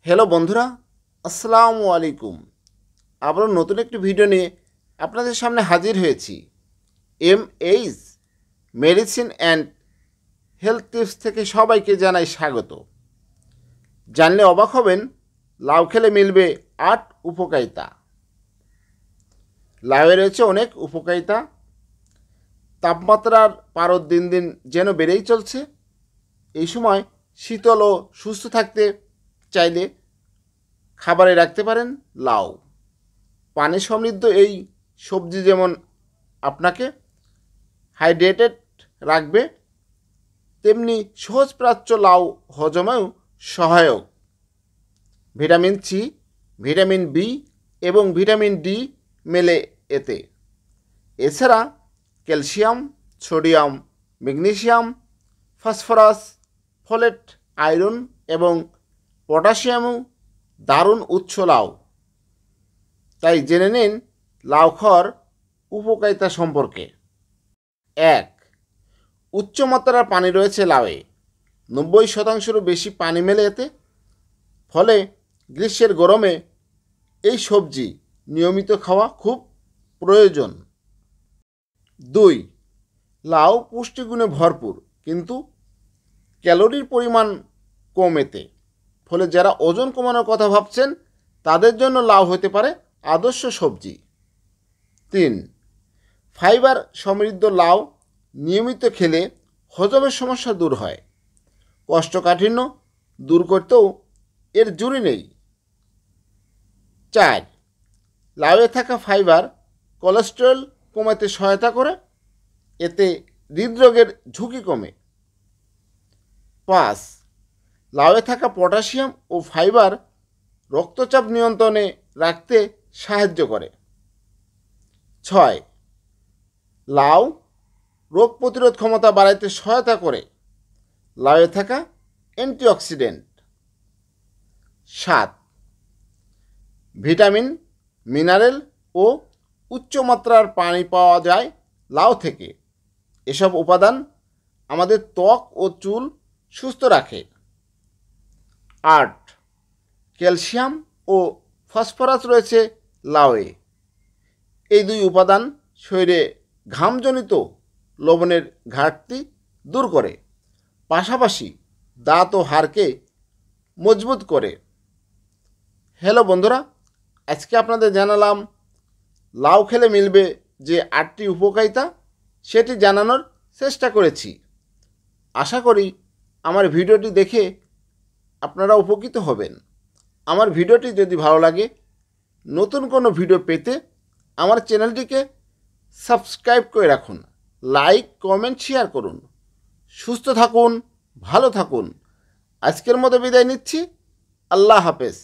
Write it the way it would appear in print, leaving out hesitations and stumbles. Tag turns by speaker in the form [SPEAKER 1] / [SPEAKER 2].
[SPEAKER 1] Hello বন্ধুরা, আসসালামু আলাইকুম। আবারও নতুন একটি ভিডিও নিয়ে আপনাদের সামনে হাজির হয়েছি। MH medicine and health tips থেকে সবাইকে জানাই স্বাগত। জানলে অবাক হবেন, লাউ খেলে মিলবে 8 উপকারিতা। লাউয়ে রয়েছে অনেক উপকারিতা। তাপমাত্রার পারদ দিন দিন যেন বেড়েই চলছে। এই সময় শীতল ও সুস্থ থাকতে চাইলে খাবারে রাখতে পারেন লাউ। পানি সমৃদ্ধ এই সবজি যেমন আপনাকে হাইড্রেটেড রাখবে, তেমনি সহজপ্রাচ্য লাউ হজমেও সহায়ক। ভিটামিন সি, ভিটামিন বি এবং ভিটামিন ডি মেলে এতে। এছাড়া calcium, sodium, magnesium, phosphorus, folate, iron এবং পটাশিয়ামও দারুণ উৎস লাউ। তাই জেনে নিন লাউ খাওয়ার উপকারিতা সম্পর্কে। 1. উচ্চমাত্রার পানি রয়েছে লাউয়ে। 90%-রও বেশি পানি মেলে এতে। ফলে গ্রীষ্মের গরমে এই সবজি নিয়মিত খাওয়া খুব প্রয়োজন। 2. লাউ পুষ্টিগুণে ভরপুর, কিন্তু ক্যালোরির পরিমাণ কম এতে। ফলে যারা ওজন কমানোর কথা ভাবছেন তাদের জন্য লাউ হতে পারে আদর্শ সবজি। 3. ফাইবার সমৃদ্ধ লাউ নিয়মিত খেলে হজমের সমস্যা দূর হয়। কোষ্ঠকাঠিন্য দূর করতেও এর জুড়ি নেই। 4. লাউয়ে থাকা ফাইবার কোলেস্টেরল কমাতে সহায়তা করে, এতে হৃদরোগের ঝুঁকি কমে। 5. লাউয়ে থাকা পটাশিয়াম ও ফাইবার রক্তচাপ নিয়ন্ত্রণে রাখতে সাহায্য করে। 6. লাউ রোগ প্রতিরোধ ক্ষমতা বাড়াইতে সহায়তা করে। লাউয়ে থাকা অ্যান্টিঅক্সিডেন্ট। 7. ভিটামিন, মিনারেল ও উচ্চমাত্রার পানি পাওয়া যায় লাউ থেকে। এসব উপাদান আমাদের ত্বক ও চুল সুস্থ রাখে। 8. ক্যালসিয়াম ও ফসফরাস রয়েছে লাউয়ে। এই দুই উপাদান শরীরে ঘামজনিত লবণের ঘাটতি দূর করে, পাশাপাশি দাঁত ও হাড়কে মজবুত করে। হ্যালো বন্ধুরা, আজকে আপনাদের জানালাম লাউ খেলে মিলবে যে 8টি উপকারিতা, সেটি জানানোর চেষ্টা করেছি। আশা করি আমার ভিডিওটি দেখে আপনারা উপকৃত হবেন। আমার ভিডিওটি যদি ভালো লাগে, নতুন কোনো ভিডিও পেতে আমার চ্যানেলটিকে সাবস্ক্রাইব করে রাখুন, লাইক, কমেন্ট, শেয়ার করুন। সুস্থ থাকুন, ভালো থাকুন। আজকের মতো বিদায় নিচ্ছি। আল্লাহ হাফেজ।